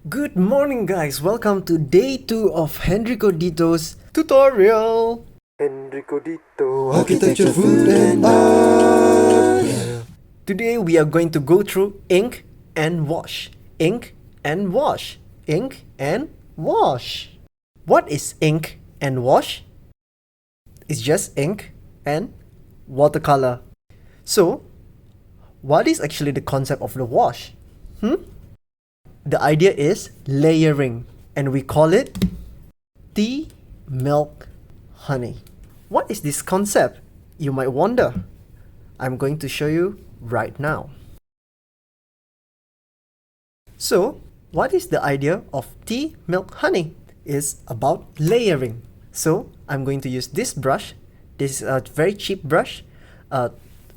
Good morning guys, welcome to day 2 of Henrico Dito's tutorial. Enrico Dito, Architecture, Food and Art. Today we are going to go through ink and wash. Ink and wash. Ink and wash. What is ink and wash? It's just ink and watercolor. So, what is actually the concept of the wash? The idea is layering, and we call it tea, milk, honey. What is this concept? You might wonder. I'm going to show you right now. So, what is the idea of tea, milk, honey? It's about layering. So, I'm going to use this brush. This is a very cheap brush.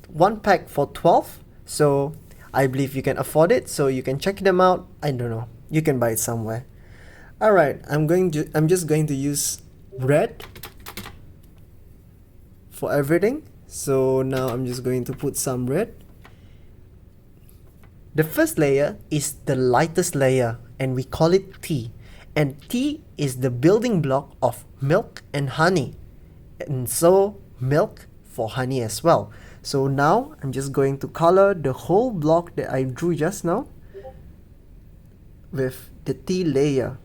One pack for 12. So, I believe you can afford it, so you can check them out. I don't know. You can buy it somewhere. Alright, I'm just going to use red for everything. So now I'm just going to put some red. The first layer is the lightest layer, and we call it tea. And tea is the building block of milk and honey. And so milk for honey as well. So now I'm just going to color the whole block that I drew just now with the tea layer.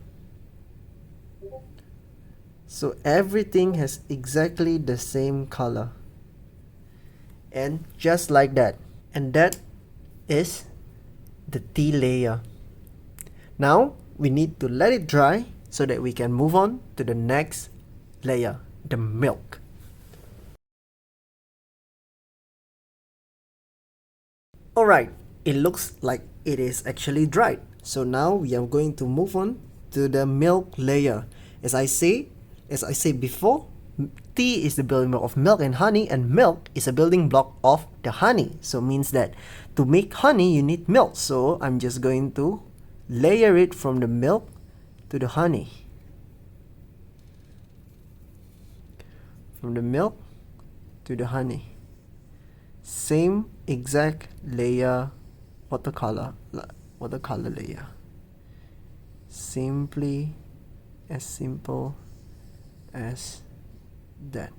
So everything has exactly the same color. And just like that. And that is the tea layer. Now we need to let it dry so that we can move on to the next layer, the milk. Alright, it looks like it is actually dried. So now we are going to move on to the milk layer. As I said before, tea is the building block of milk and honey, and milk is a building block of the honey. So it means that to make honey you need milk. So I'm just going to layer it from the milk to the honey. From the milk to the honey. Same exact layer, watercolor layer. Simply as simple as that.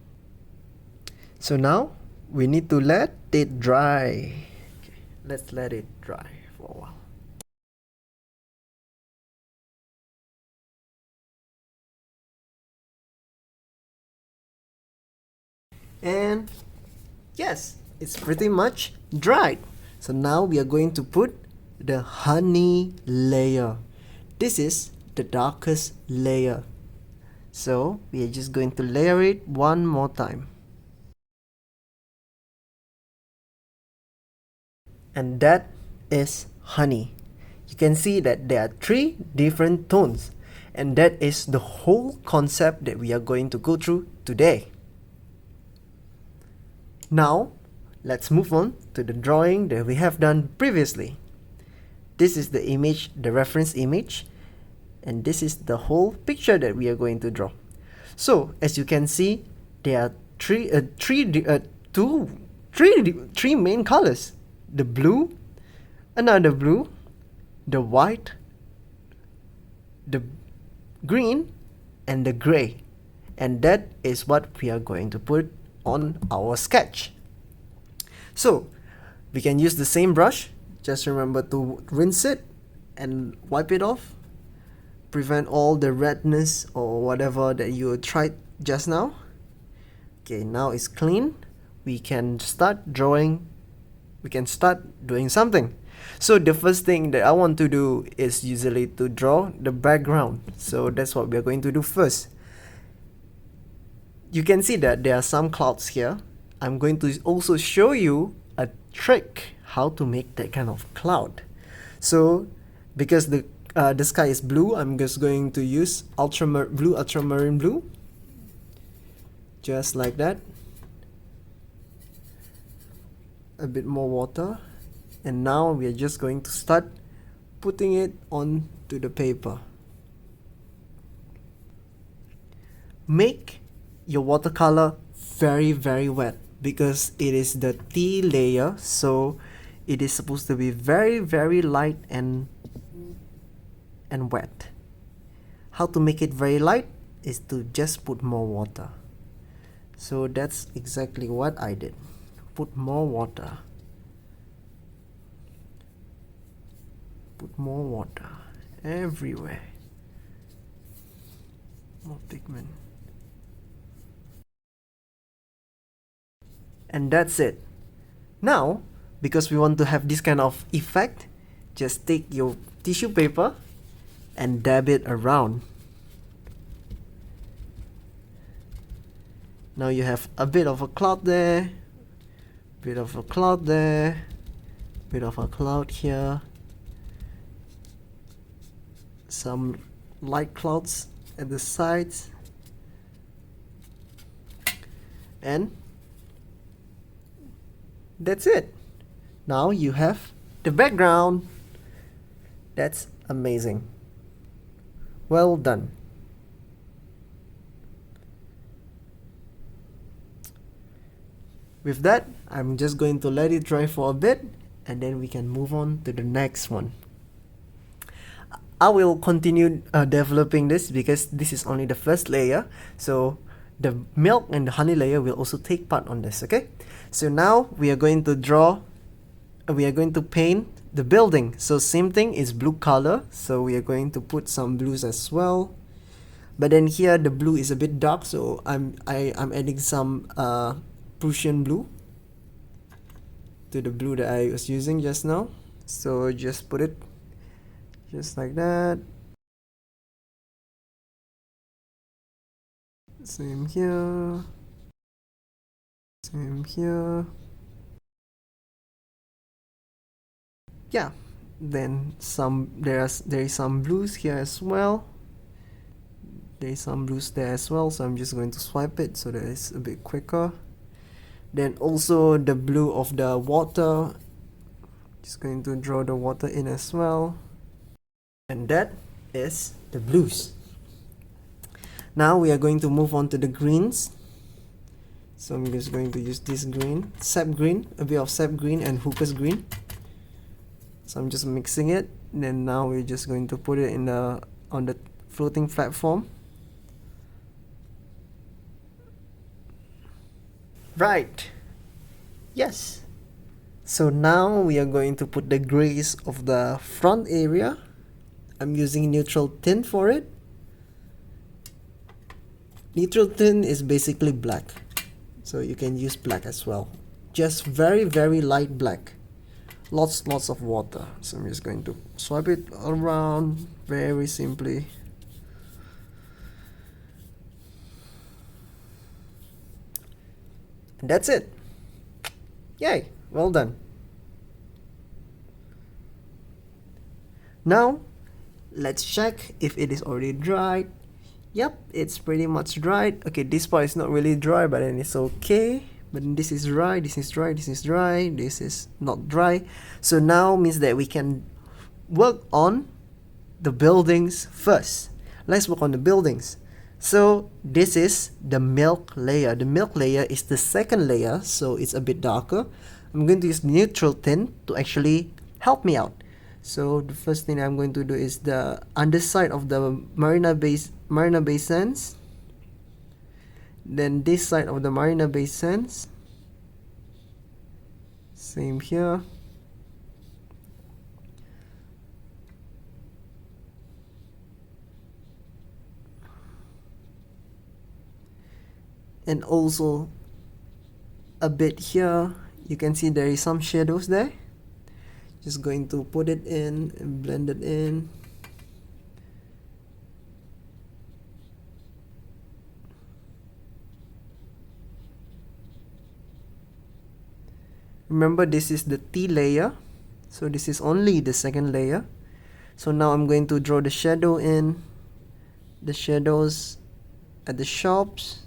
So now we need to let it dry. Okay, let's let it dry for a while. And yes, it's pretty much dried. So now we are going to put the honey layer. This is the darkest layer. So we are just going to layer it one more time. And that is honey. You can see that there are 3 different tones. And that is the whole concept that we are going to go through today. Now, let's move on to the drawing that we have done previously. This is the image, the reference image, and this is the whole picture that we are going to draw. So, as you can see, there are three main colors: the blue, another blue, the white, the green, and the gray. And that is what we are going to put on our sketch. So we can use the same brush. Just remember to rinse it and wipe it off. Prevent all the redness or whatever that you tried just now. Okay, now it's clean. We can start drawing. We can start doing something. So the first thing that I want to do is usually to draw the background. So that's what we are going to do first. You can see that there are some clouds here. I'm going to also show you a trick how to make that kind of cloud. So because the sky is blue, I'm just going to use ultramarine blue, just like that. A bit more water, and now we are just going to start putting it onto the paper. Make your watercolor very wet, because it is the tea layer, so it is supposed to be very light and and wet. How to make it very light is to just put more water. So that's exactly what I did. Put more water. Put more water everywhere. More pigment. And that's it. Now, because we want to have this kind of effect, just take your tissue paper and dab it around. Now you have a bit of a cloud there, bit of a cloud there, bit of a cloud here, some light clouds at the sides, and that's it. Now you have the background. That's amazing. Well done. With that, I'm just going to let it dry for a bit, and then we can move on to the next one. I will continue developing this because this is only the first layer, so the milk and the honey layer will also take part on this, okay? So now we are going to paint the building. So same thing is blue color, so we are going to put some blues as well. But then here the blue is a bit dark, so I'm adding some Prussian blue to the blue that I was using just now. So just put it just like that. Same here. Same here. Yeah. Then there is some blues here as well. There is some blues there as well, so I'm just going to swipe it so that it's a bit quicker. Then also the blue of the water. Just going to draw the water in as well. And that is the blues. Now we are going to move on to the greens. So I'm just going to use this green, sap green, a bit of sap green and hookah's green. So I'm just mixing it. Then now we're just going to put it on the floating platform. Right. Yes. So now we are going to put the grays of the front area. I'm using neutral tint for it. Neutral tint is basically black, so you can use black as well. Just very light black. Lots of water. So I'm just going to swipe it around very simply. And that's it. Yay, well done. Now let's check if it is already dried. Yep, it's pretty much dried. Okay, this part is not really dry, but then it's okay. But then this is dry, this is dry, this is dry, this is not dry. So now means that we can work on the buildings first. Let's work on the buildings. So this is the milk layer. The milk layer is the second layer, so it's a bit darker. I'm going to use neutral tint to actually help me out. So the first thing I'm going to do is the underside of the Marina Bay Sands. Then this side of the Marina Bay Sands. Same here. And also a bit here. You can see there is some shadows there. Just going to put it in and blend it in. Remember, this is the T layer, so this is only the second layer. So now I'm going to draw the shadow in, the shadows at the shops,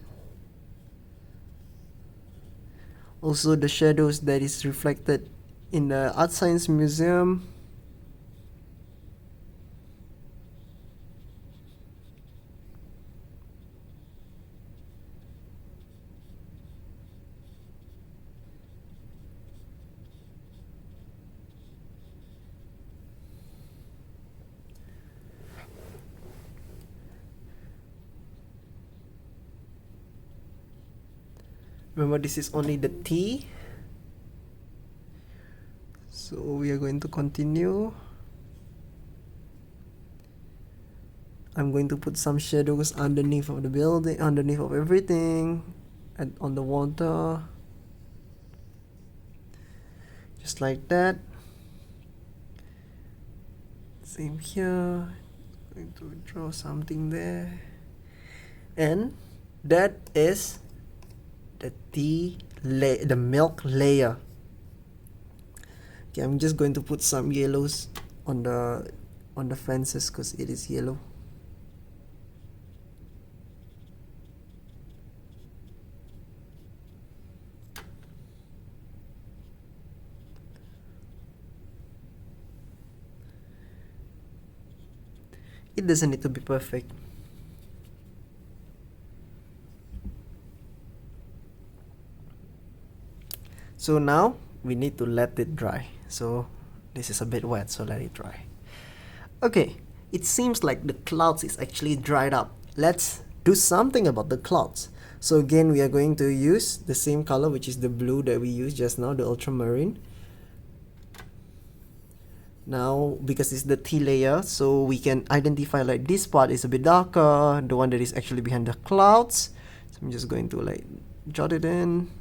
also the shadows that is reflected in the Art Science Museum. Remember, this is only the T. So we are going to continue. I'm going to put some shadows underneath of the building, underneath of everything, and on the water. Just like that. Same here. Going to draw something there. And that is the the milk layer. Okay, I'm just going to put some yellows on the fences because it is yellow. It doesn't need to be perfect. So now we need to let it dry. So this is a bit wet, so let it dry. Okay, it seems like the clouds is actually dried up. Let's do something about the clouds. So again, we are going to use the same color, which is the blue that we used just now, the ultramarine. Now, because it's the T layer, so we can identify like this part is a bit darker, the one that is actually behind the clouds. So I'm just going to like jot it in.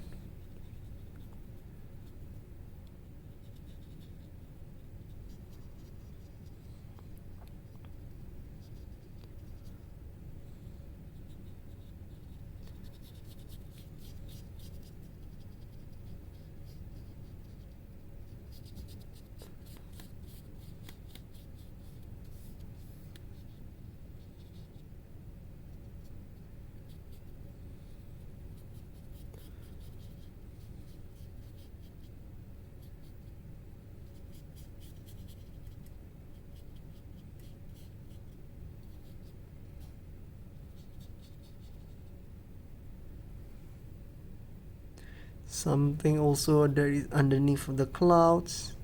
Something also that is underneath of the clouds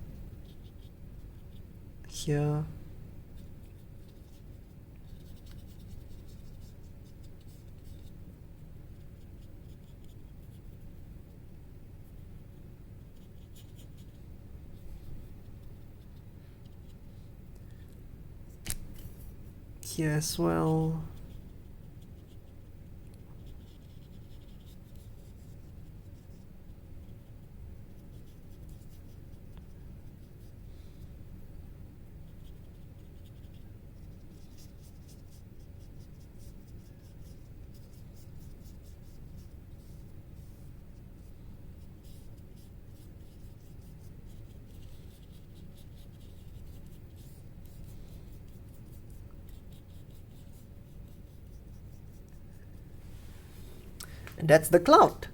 here. Here as well. And that's the cloud.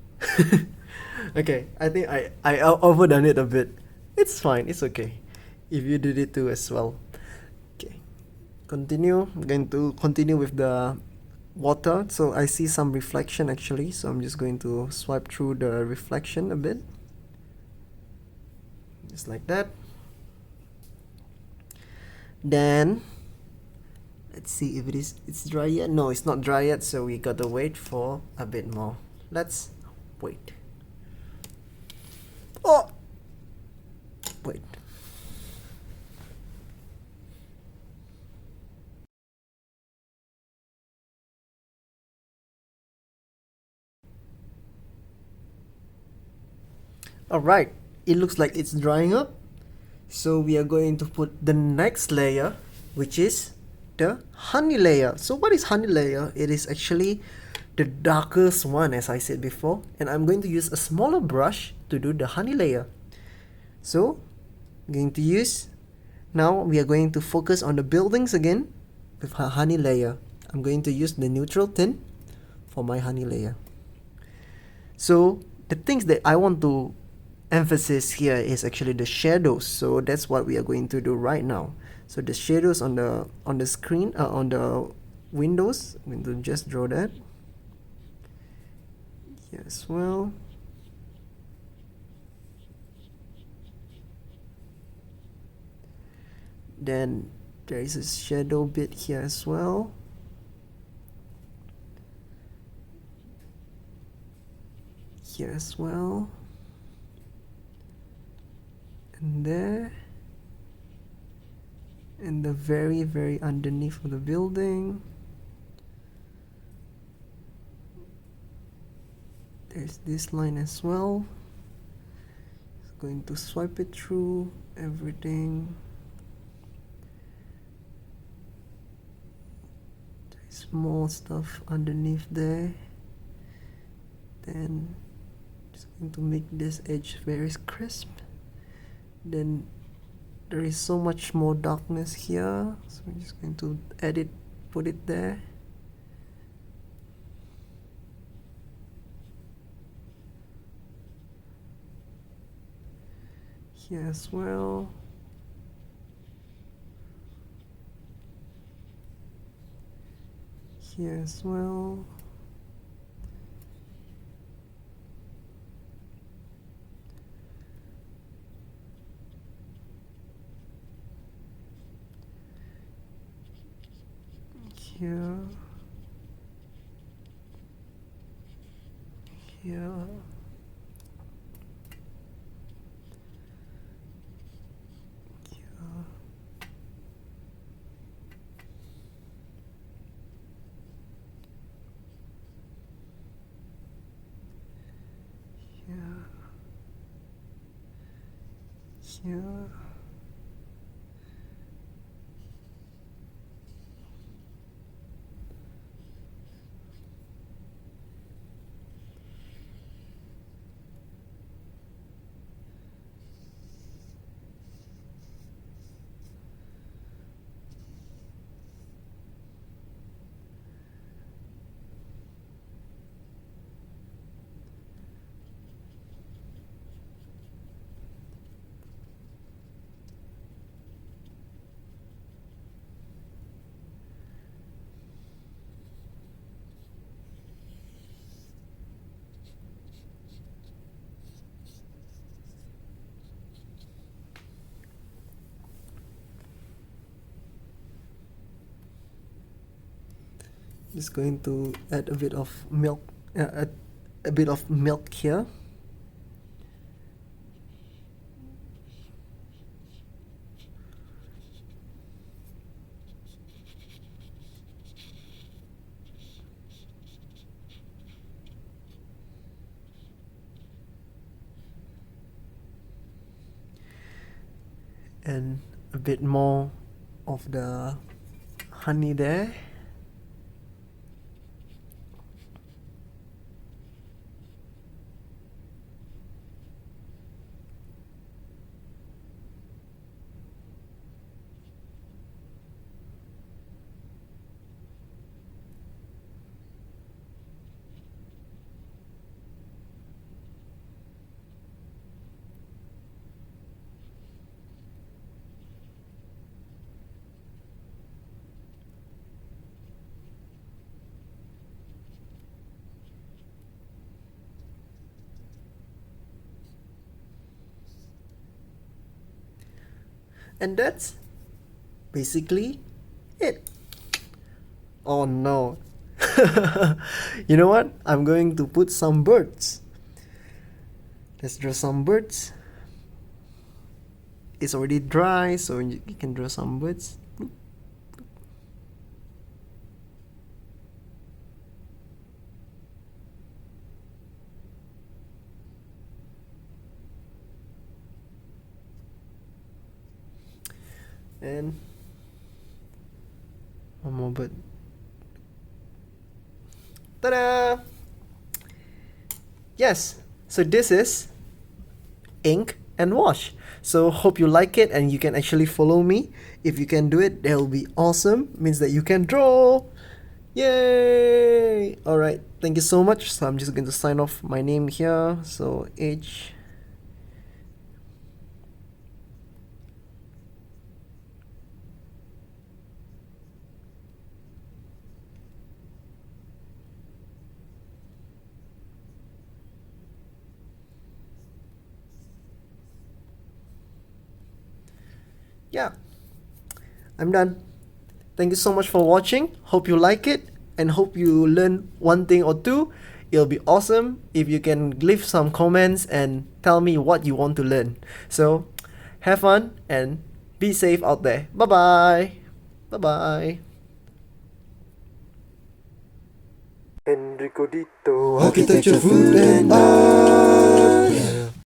Okay, I think I overdone it a bit. It's fine, it's okay. If you did it too as well. Okay, continue. I'm going to continue with the water. So I see some reflection actually, so I'm just going to swipe through the reflection a bit. Just like that. Then let's see if it's dry yet. No, it's not dry yet, so we gotta wait for a bit more. Let's wait. Oh, wait. Alright, it looks like it's drying up. So we are going to put the next layer, which is the honey layer. So what is honey layer? It is actually the darkest one, as I said before, and I'm going to use a smaller brush to do the honey layer. So I'm going to use, now we are going to focus on the buildings again with a honey layer. I'm going to use the neutral tint for my honey layer. So the things that I want to emphasis here is actually the shadows, so that's what we are going to do right now. So the shadows on the screen, on the windows, I'm going to just draw that here as well. Then there is a shadow bit here as well. here as well, and there, and the very underneath of the building. There's this line as well. Just going to swipe it through everything. There's more stuff underneath there. Then just going to make this edge very crisp. Then there is so much more darkness here, so I'm just going to put it there. Here as well. Here as well. Here. Here. Here. Just going to add a bit of milk, a bit of milk here. And a bit more of the honey there. And that's basically it. Oh no. You know what? I'm going to put some birds. Let's draw some birds. It's already dry, so you can draw some birds. And one more bird. Ta-da! Yes, so this is ink and wash. So hope you like it and you can actually follow me. If you can do it, that'll be awesome. Means that you can draw. Yay! Alright, thank you so much. So I'm just going to sign off my name here. So H. Yeah, I'm done. Thank you so much for watching. Hope you like it and hope you learn one thing or two. it'll be awesome if you can leave some comments and tell me what you want to learn. So have fun and be safe out there. Bye bye. Bye bye. Enrico Dito, Architecture, Food and Art.